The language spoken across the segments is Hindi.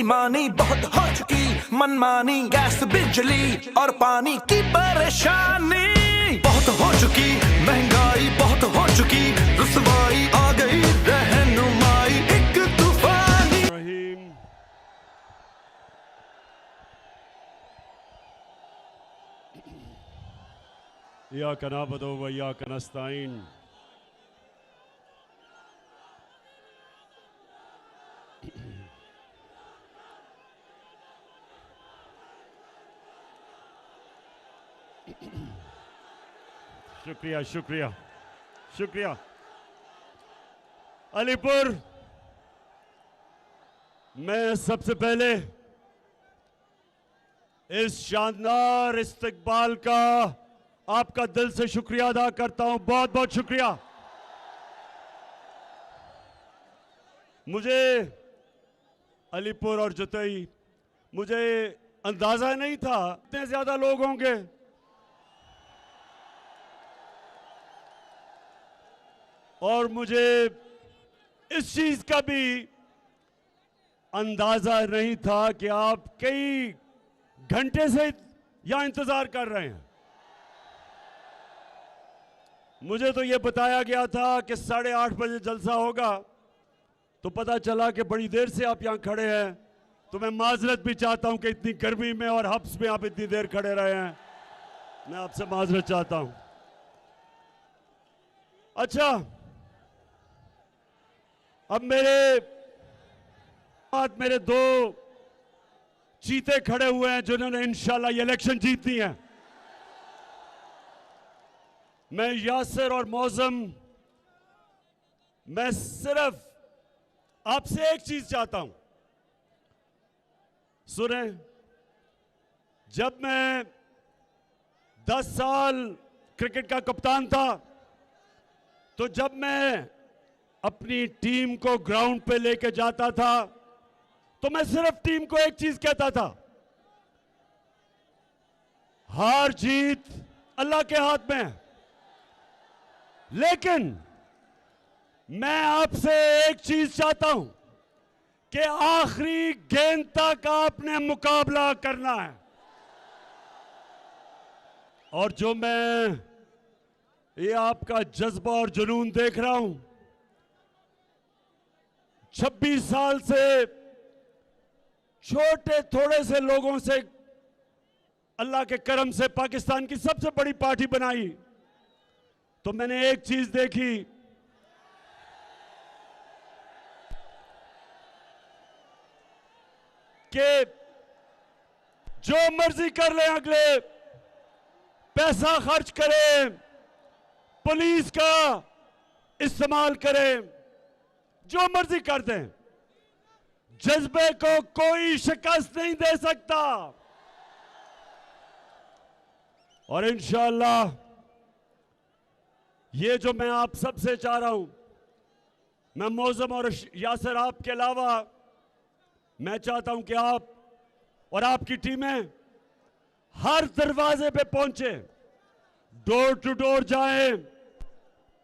बेईमानी बहुत हो चुकी, मनमानी, गैस बिजली और पानी की परेशानी बहुत हो चुकी, महंगाई बहुत हो चुकी, रुसवाई आ गई, रहनुमाई एक तूफानी। इय्याका नअबुदु व इय्याका नस्तईन। शुक्रिया शुक्रिया शुक्रिया। अलीपुर, मैं सबसे पहले इस शानदार इस्तकबाल का आपका दिल से शुक्रिया अदा करता हूं। बहुत बहुत शुक्रिया। मुझे अलीपुर और जतई, मुझे अंदाजा नहीं था इतने ज्यादा लोग होंगे। और मुझे इस चीज का भी अंदाजा नहीं था कि आप कई घंटे से यहां इंतजार कर रहे हैं। मुझे तो यह बताया गया था कि 8:30 बजे जलसा होगा, तो पता चला कि बड़ी देर से आप यहां खड़े हैं। तो मैं माजरत भी चाहता हूं कि इतनी गर्मी में और हब्स में आप इतनी देर खड़े रहे हैं। मैं आपसे माजरत चाहता हूं। अच्छा, अब मेरे दो चीते खड़े हुए हैं जिन्होंने इंशाल्लाह ये इलेक्शन जीतनी है। मैं यासिर और मौजम, मैं सिर्फ आपसे एक चीज चाहता हूं, सुने। जब मैं 10 साल क्रिकेट का कप्तान था, तो जब मैं अपनी टीम को ग्राउंड पे लेके जाता था, तो मैं सिर्फ टीम को एक चीज कहता था, हार जीत अल्लाह के हाथ में है, लेकिन मैं आपसे एक चीज चाहता हूं कि आखिरी गेंद तक आपने मुकाबला करना है। और जो मैं ये आपका जज्बा और जुनून देख रहा हूं, 26 साल से छोटे थोड़े से लोगों से अल्लाह के करम से पाकिस्तान की सबसे बड़ी पार्टी बनाई, तो मैंने एक चीज देखी कि जो मर्जी कर लें, अगले पैसा खर्च करें, पुलिस का इस्तेमाल करें, जो मर्जी कर दें, जज्बे को कोई शिकस्त नहीं दे सकता। और इंशाअल्लाह ये जो मैं आप सबसे चाह रहा हूं, मैं मौजम और यासिर आपके अलावा मैं चाहता हूं कि आप और आपकी टीमें हर दरवाजे पे पहुंचे, डोर टू डोर जाएं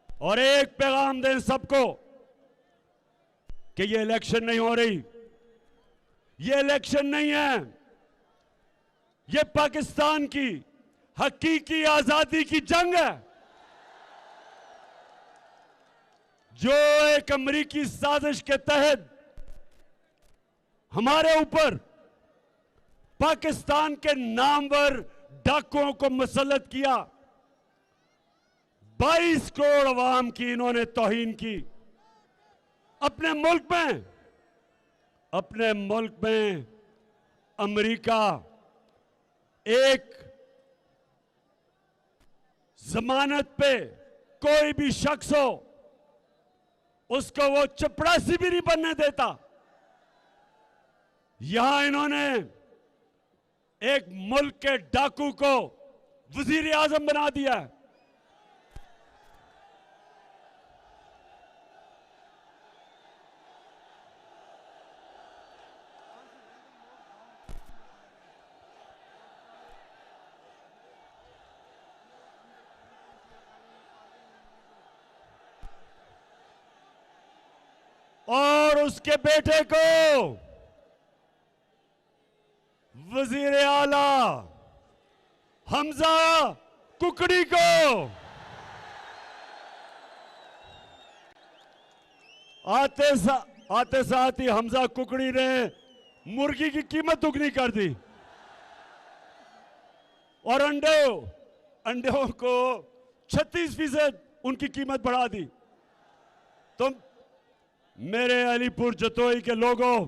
और एक पैगाम दें सबको कि ये इलेक्शन नहीं हो रही, ये इलेक्शन नहीं है, ये पाकिस्तान की हकीकी आजादी की जंग है, जो एक अमेरिकी साजिश के तहत हमारे ऊपर पाकिस्तान के नामवर डाकुओं को मुसल्लत किया। 22 करोड़ अवाम की इन्होंने तौहीन की। अपने मुल्क में अमेरिका एक जमानत पे कोई भी शख्स हो, उसको वो चपरासी भी नहीं बनने देता। यहां इन्होंने एक मुल्क के डाकू को वजीर आजम बना दिया है। और उसके बेटे को वजीर आला हमजा कुकड़ी को आते साथ ही हमजा कुकड़ी ने मुर्गी की कीमत दुगनी कर दी और अंडों को 36% उनकी कीमत बढ़ा दी। तो मेरे अलीपुर जतोई के लोगों,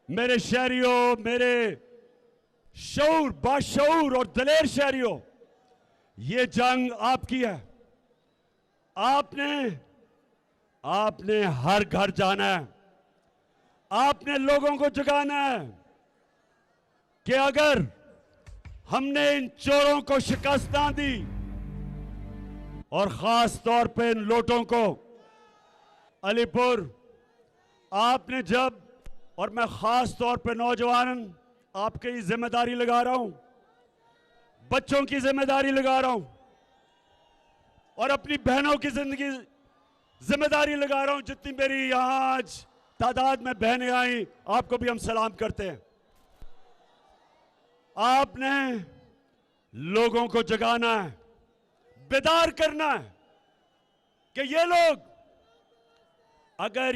मेरे शहरियों, मेरे बाशऊर और दलेर शहरियों, ये जंग आपकी है। आपने हर घर जाना है, आपने लोगों को जगाना है कि अगर हमने इन चोरों को शिकस्त ना दी और खास तौर पे इन लोटों को, अलीपुर आपने जब, और मैं खास तौर पे नौजवान आपके ही जिम्मेदारी लगा रहा हूं, बच्चों की जिम्मेदारी लगा रहा हूं और अपनी बहनों की जिम्मेदारी लगा रहा हूं। जितनी मेरी यहां आज तादाद में बहनें आई, आपको भी हम सलाम करते हैं। आपने लोगों को जगाना है, बेदार करना है कि ये लोग, अगर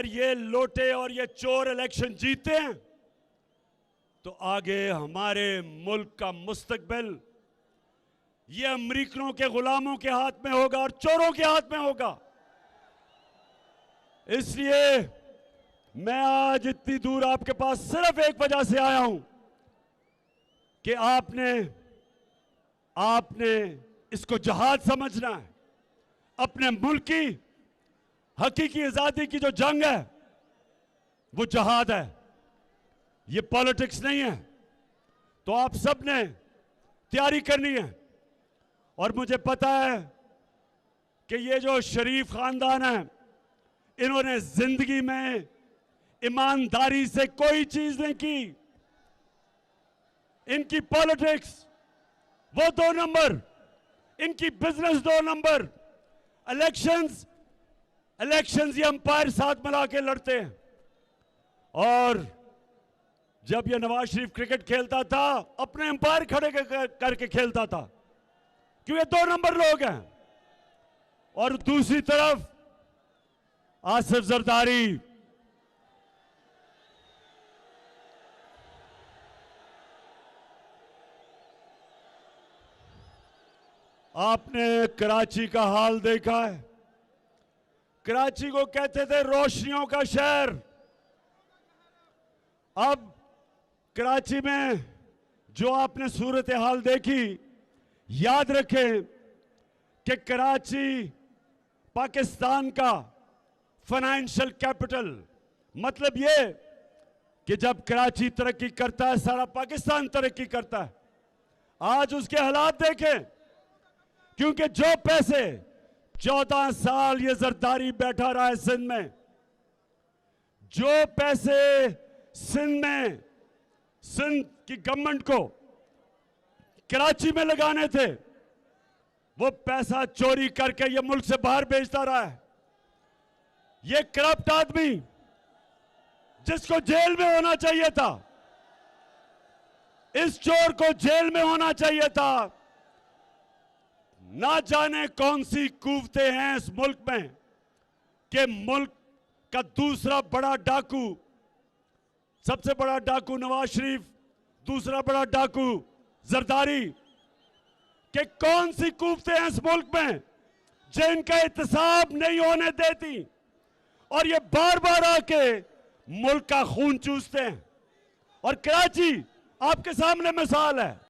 ये लोटे और ये चोर इलेक्शन जीते हैं तो आगे हमारे मुल्क का मुस्तकबिल ये अमरीकनों के गुलामों के हाथ में होगा और चोरों के हाथ में होगा। इसलिए मैं आज इतनी दूर आपके पास सिर्फ एक वजह से आया हूं कि आपने इसको जहाद समझना है। अपने मुल्क की हकीकी आजादी की जो जंग है वो जहाद है, ये पॉलिटिक्स नहीं है। तो आप सब ने तैयारी करनी है और मुझे पता है कि ये जो शरीफ खानदान है, इन्होंने जिंदगी में ईमानदारी से कोई चीज नहीं की। इनकी पॉलिटिक्स वो 2 नंबर, इनकी बिजनेस 2 नंबर। इलेक्शंस ये अंपायर साथ मिला के लड़ते हैं। और जब ये नवाज शरीफ क्रिकेट खेलता था, अपने अंपायर खड़े करके खेलता था, क्यों? ये 2 नंबर लोग हैं। और दूसरी तरफ आसिफ जरदारी, आपने कराची का हाल देखा है। कराची को कहते थे रोशनियों का शहर। अब कराची में जो आपने सूरत हाल देखी, याद रखें कि कराची पाकिस्तान का फाइनेंशियल कैपिटल, मतलब ये कि जब कराची तरक्की करता है सारा पाकिस्तान तरक्की करता है। आज उसके हालात देखें, क्योंकि जो पैसे 14 साल ये जरदारी बैठा रहा है सिंध में, जो पैसे सिंध की गवर्नमेंट को कराची में लगाने थे, वो पैसा चोरी करके ये मुल्क से बाहर भेजता रहा है। ये करप्ट आदमी जिसको जेल में होना चाहिए था, इस चोर को जेल में होना चाहिए था। ना जाने कौन सी कुव्वतें हैं इस मुल्क में कि मुल्क का दूसरा बड़ा डाकू, सबसे बड़ा डाकू नवाज शरीफ, दूसरा बड़ा डाकू जरदारी, कि कौन सी कुव्वतें हैं इस मुल्क में जिनका एहतसाब नहीं होने देती और ये बार बार आके मुल्क का खून चूसते हैं। और कराची आपके सामने मिसाल है।